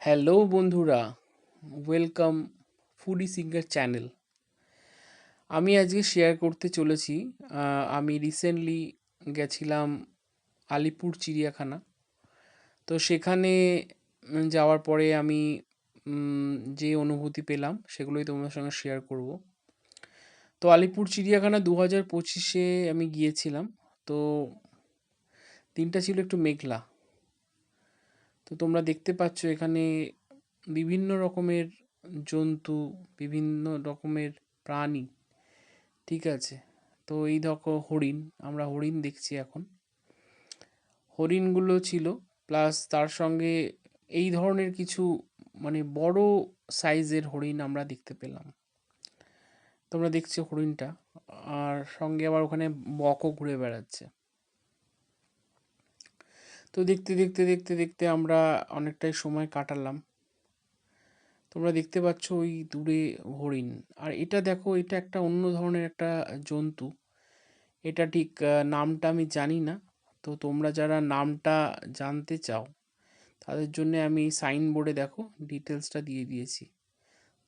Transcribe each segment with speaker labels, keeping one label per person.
Speaker 1: Hello বন্ধুরা, welcome foodie singer channel. আমি আজকে শেয়ার করতে চলেছি। আমি রিসেন্টলি গেছিলাম আলিপুর চিড়িয়াখানা। তো সেখানে যাওয়ার পরে আমি যে অনুভূতি পেলাম সেগুলোই তোমাদের সঙ্গে শেয়ার করব। তো আলিপুর চিড়িয়াখানা 2025-এ আমি গিয়েছিলাম। তো দিনটা ছিল একটু মেঘলা। তো তোমরা দেখতে পাচ্ছ এখানে বিভিন্ন রকমের জন্তু, বিভিন্ন রকমের প্রাণী, ঠিক আছে? তো এই দেখো হরিণ, আমরা হরিণ দেখছি এখন। হরিণগুলো ছিল, প্লাস তার সঙ্গে এই ধরনের কিছু মানে বড় সাইজের হরিণ আমরা দেখতে পেলাম। তোমরা দেখছো হরিণটা, আর সঙ্গে আবার ওখানে বকও ঘুরে বেড়াচ্ছে। তো দেখতে দেখতে দেখতে দেখতে আমরা অনেকটাই সময় কাটালাম। তোমরা দেখতে পাচ্ছ ওই দূরে হরিণ। আর এটা দেখো, এটা একটা অন্য ধরনের একটা জন্তু। এটা ঠিক নামটা আমি জানি না। তো তোমরা যারা নামটা জানতে চাও তাদের জন্য আমি সাইন বোর্ডে দেখো ডিটেলসটা দিয়ে দিয়েছি।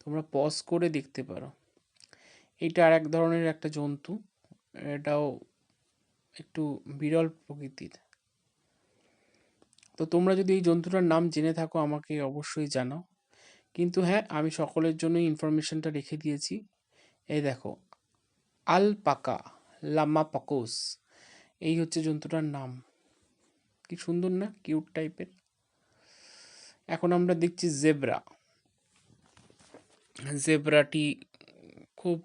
Speaker 1: তোমরা পজ করে দেখতে পারো। এটা আর এক ধরনের একটা জন্তু। এটাও একটু বিরল প্রকৃতির। তো তোমরা যদি এই জন্তুটার নাম জেনে থাকো আমাকে অবশ্যই জানাও। কিন্তু হ্যাঁ, আমি সকলের জন্যই ইনফরমেশনটা রেখে দিয়েছি। এই দেখো, আলপাকা, লামা পাকোস, এই হচ্ছে জন্তুটার নাম। কি সুন্দর না, কিউট টাইপের। এখন আমরা দেখছি জেব্রা। জেব্রাটি খুব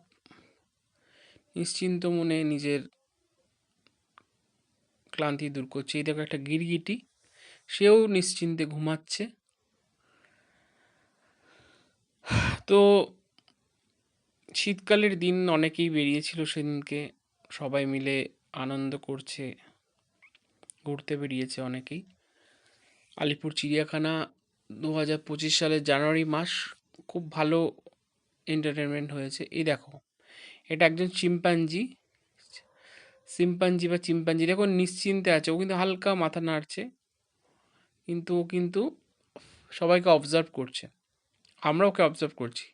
Speaker 1: নিশ্চিন্ত মনে নিজের ক্লান্তি দূর করছে। এই দেখো একটা গিরগিটি, সেও নিশ্চিন্তে ঘুমাচ্ছে। তো শীতকালের দিন, অনেকেই বেরিয়েছিল সেদিনকে, সবাই মিলে আনন্দ করছে, ঘুরতে বেরিয়েছে অনেকেই। আলিপুর চিড়িয়াখানা 2025 সালের জানুয়ারি মাস খুব ভালো এন্টারটেনমেন্ট হয়েছে। এই দেখো, এটা একজন চিম্পাঞ্জি। বা চিম্পাঞ্জি দেখো নিশ্চিন্তে আছে, ও কিন্তু হালকা মাথা নাড়ছে, কিন্তু ও কিন্তু সবাইকে অবজার্ভ করছে। আমরা ওকে অবজার্ভ করছি,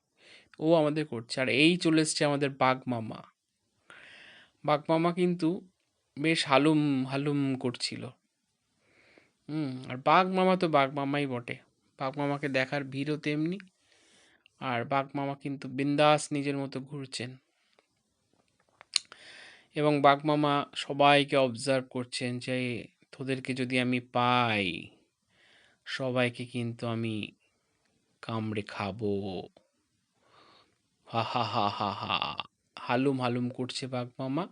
Speaker 1: ও আমাদের করছে। আর এই চলে এসছে আমাদের বাঘ মামা। বাঘ মামা কিন্তু বেশ হালুম হালুম করছিল। আর বাঘ মামা তো বাঘ মামাই বটে। বাঘ মামাকে দেখার ভিড়ও তেমনি। আর বাঘ মামা কিন্তু বিন্দাস নিজের মতো ঘুরছেন, এবং বাঘ মামা সবাইকে অবজার্ভ করছেন যে তোদেরকে যদি আমি পাই, সবাইকে কিন্তু আমি কামড়ে খাবো। হা হা হা হা হা। হালুম হালুম করছে বাঘ মামা,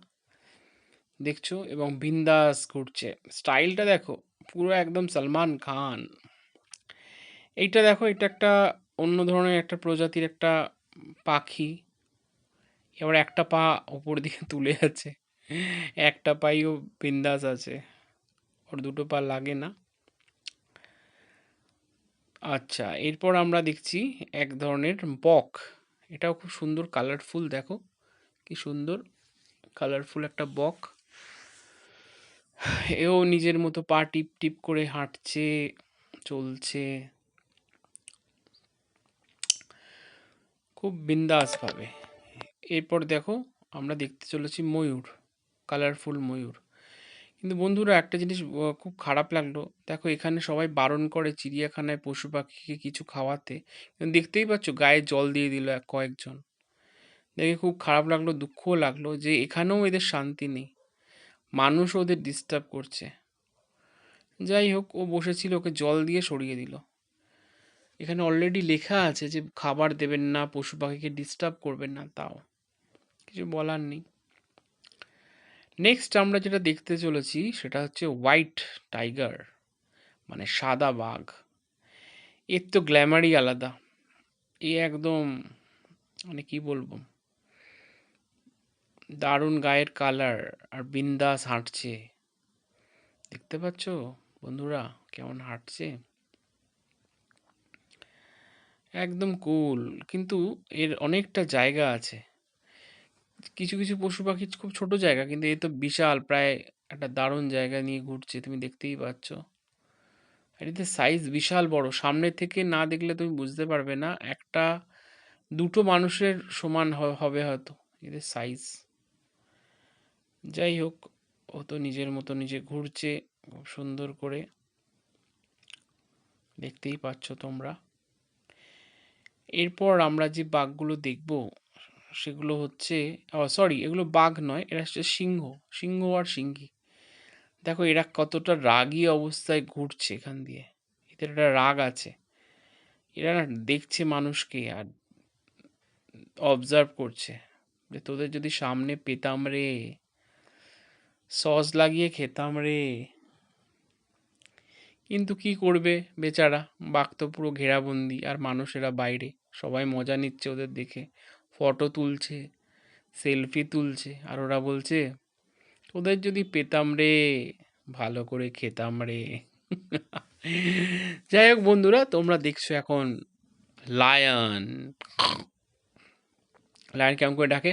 Speaker 1: দেখছো? এবং বিন্দাস ঘুরছে, স্টাইলটা দেখো, পুরো একদম সলমান খান। এইটা দেখো, এটা একটা অন্য ধরনের একটা প্রজাতির একটা পাখি। এবার একটা পা ওপর দিকে তুলে আছে, একটা পাইও বিন্দাস আছে, ওর দুটো পা লাগে না। আচ্ছা, এরপর আমরা দেখছি এক ধরনের বক। এটাও খুব সুন্দর কালারফুল, দেখো কি সুন্দর কালারফুল একটা বক। এও নিজের মতো পা টিপ টিপ করে হাঁটছে, চলছে খুব বিন্দাস ভাবে। এরপর দেখো, আমরা দেখতে চলেছি ময়ূর, কালারফুল ময়ূর। কিন্তু বন্ধুরা একটা জিনিস খুব খারাপ লাগলো। দেখো এখানে সবাই বারণ করে চিড়িয়াখানায় পশু পাখিকে কিছু খাওয়াতে, কিন্তু দেখতেই পাচ্ছ গায়ে জল দিয়ে দিল কয়েকজন। দেখে খুব খারাপ লাগলো, দুঃখও লাগলো যে এখানেও এদের শান্তি নেই, মানুষ ওদের ডিস্টার্ব করছে। যাই হোক, ও বসেছিল, ওকে জল দিয়ে সরিয়ে দিল। এখানে অলরেডি লেখা আছে যে খাবার দেবেন না, পশু পাখিকে ডিস্টার্ব করবেন না, তাও কিছু বলার নেই। নেক্সট আমরা যেটা দেখতে চলেছি সেটা হচ্ছে হোয়াইট টাইগার, মানে সাদা বাঘ। এর তো গ্ল্যামারই আলাদা। এ একদম মানে কি বলবো, দারুণ গায়ের কালার, আর বিন্দাস হাঁটছে। দেখতে পাচ্ছ বন্ধুরা কেমন হাঁটছে, একদম কুল। কিন্তু এর অনেকটা জায়গা আছে। কিছু কিছু পশু পাখি খুব ছোট জায়গা, কিন্তু এ তো বিশাল, প্রায় একটা দারুণ জায়গা নিয়ে ঘুরছে, তুমি দেখতেই পাচ্ছ। আর এদের সাইজ বিশাল বড়, সামনে থেকে না দেখলে তুমি বুঝতে পারবে না, একটা দুটো মানুষের সমান হবে হয়তো এদের সাইজ। যাই হোক, ও তো নিজের মতো নিজে ঘুরছে খুব সুন্দর করে, দেখতেই পাচ্ছ তোমরা। এরপর আমরা যে বাঘগুলো দেখব সেগুলো হচ্ছে, সরি এগুলো বাঘ নয়, এরা হচ্ছে সিংহ, সিংহ আর সিংহী। দেখো এরা কতটা রাগী অবস্থায় ঘুরছে এখান দিয়ে, এদের একটা রাগ আছে। এরা না দেখছে মানুষকে আর অবজার্ভ করছে যে তোদের যদি সামনে পেতাম রে, সস লাগিয়ে খেতাম রে। কিন্তু কি করবে বেচারা, বাঘ তো পুরো ঘেরাবন্দি আর মানুষেরা বাইরে, সবাই মজা নিচ্ছে ওদের দেখে, ফটো তুলছে, সেলফি তুলছে, আর ওরা বলছে ওদের যদি পেতাম রে, ভালো করে খেতাম রে। যাই হোক বন্ধুরা, তোমরা দেখছো এখন লায়ন। লায়ন কেমন করে ডাকে,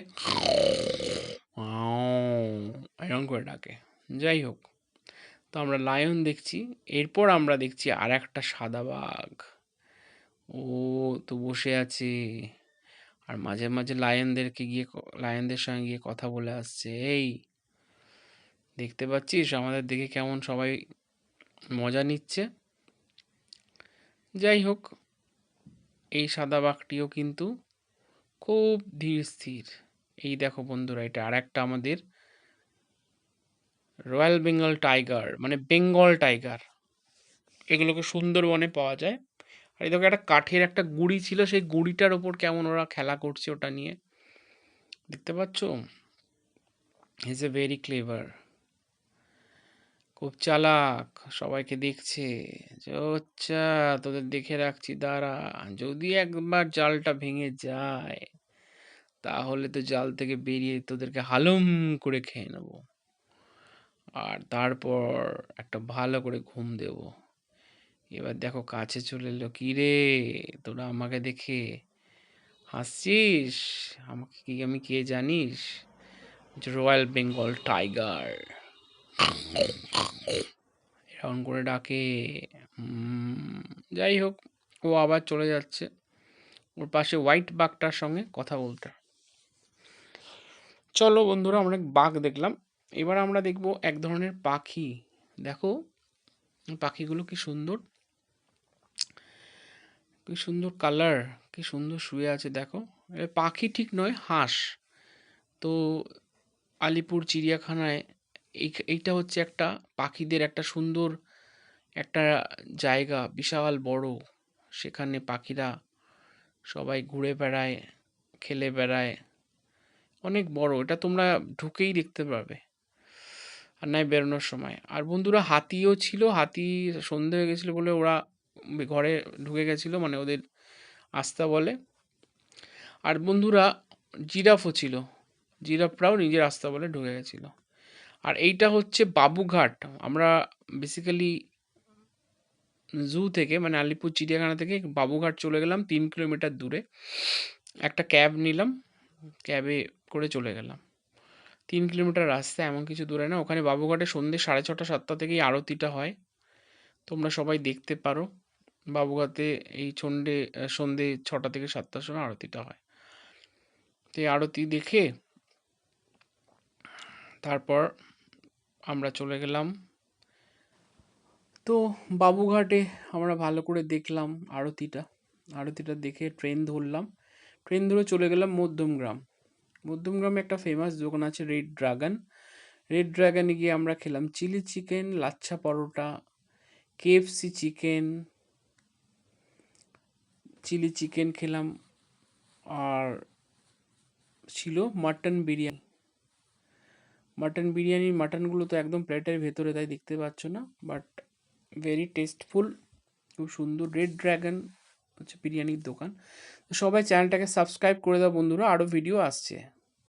Speaker 1: এরকম করে ডাকে। যাই হোক, তো আমরা লায়ন দেখছি। এরপর আমরা দেখছি আর একটা সাদা বাঘ, ও তো বসে আছে আর মাঝে মাঝে লায়নদের সঙ্গে গিয়ে কথা বলে আসছে। এই দেখতে পাচ্ছিস আমাদের দেখে কেমন সবাই মজা নিচ্ছে। যাই হোক, এই সাদা বাঘটিও কিন্তু খুব ধীর স্থির। এই দেখো বন্ধুরা, এটা আর একটা আমাদের রয়্যাল বেঙ্গল টাইগার, মানে বেঙ্গল টাইগার। এগুলোকে সুন্দরবনে পাওয়া যায়। আর এই দেখো একটা কাঠের একটা গুঁড়ি ছিল, সেই গুঁড়িটার ওপর কেমন ওরা খেলা করছে ওটা নিয়ে, দেখতে পাচ্ছ। ইজ এ ভেরি ক্লেভার, খুব চালাক, সবাইকে দেখছে যে আচ্ছা তোদের দেখে রাখছি, দাঁড়া, যদি একবার জালটা ভেঙে যায় তাহলে তো জাল থেকে বেরিয়ে তোদেরকে হালুম করে খেয়ে নেব, আর তারপর একটা ভালো করে ঘুম দেব। এবার দেখো কাছে চলে এলো, কি রে তোরা আমাকে দেখে হাসছিস, আমাকে কি আমি কে জানিস, রয়্যাল বেঙ্গল টাইগার, এরকম করে ডাকে। যাই হোক, ও আবার চলে যাচ্ছে ওর পাশে হোয়াইট বাঘটার সঙ্গে কথা বলতে। চলো বন্ধুরা, আমরা বাঘ দেখলাম, এবার আমরা দেখব এক ধরনের পাখি। দেখো পাখিগুলো কি সুন্দর, কি সুন্দর কালার, কি সুন্দর শুয়ে আছে দেখো। এ পাখি ঠিক নয়, হাঁস। তো আলিপুর চিড়িয়াখানায় এইটা হচ্ছে একটা পাখিদের একটা সুন্দর একটা জায়গা, বিশাল বড়। সেখানে পাখিরা সবাই ঘুরে বেড়ায়, খেলে বেড়ায়, অনেক বড়। এটা তোমরা ঢুকেই দেখতে পাবে আর নাই বেরোনোর সময়। আর বন্ধুরা হাতিও ছিল, হাতি সন্ধে হয়ে গেছিলো বলে ওরা ঘরে ঢুকে গেছিলো, মানে ওদের আস্থা বলে। আর বন্ধুরা জিরাফও ছিল, জিরাফরাও নিজের আস্থা বলে ঢুকে গেছিলো। আর এইটা হচ্ছে বাবুঘাট। আমরা বেসিক্যালি জু থেকে, মানে আলিপুর চিড়িয়াখানা থেকে বাবুঘাট চলে গেলাম 3 কিলোমিটার দূরে। একটা ক্যাব নিলাম, ক্যাবে করে চলে গেলাম। 3 কিলোমিটার রাস্তা, এমন কিছু দূরে না। ওখানে বাবুঘাটে সন্ধ্যে 6:30-7টা থেকেই আরতিটা হয়, তোমরা সবাই দেখতে পারো। বাবুঘাটে এই সন্ধ্যে 6টা থেকে 7টার সময় আরতিটা হয়। তো এই আরতি দেখে তারপর আমরা চলে গেলাম। তো বাবুঘাটে আমরা ভালো করে দেখলাম আরতিটা, আরতিটা দেখে ট্রেন ধরলাম, ট্রেন ধরে চলে গেলাম মধ্যমগ্রাম। মধ্যমগ্রামে একটা ফেমাস দোকান আছে রেড ড্রাগন, রেড ড্রাগনে গিয়ে আমরা খেলাম chilli chicken, lachha paratha, KFC chicken, chilli chicken খেলাম, আর ছিল মাটন বিরিয়ানি। মাটন বিরিয়ানি, মাটনগুলো তো একদম প্লেটের ভেতরে, তাই দেখতে পাচ্ছ না, বাট ভেরি টেস্টফুল, খুব সুন্দর। রেড ড্রাগন হচ্ছে বিরিয়ানির দোকান। তো সবাই চ্যানেলটাকে সাবস্ক্রাইব করে দাও বন্ধুরা, আরও ভিডিও আসছে।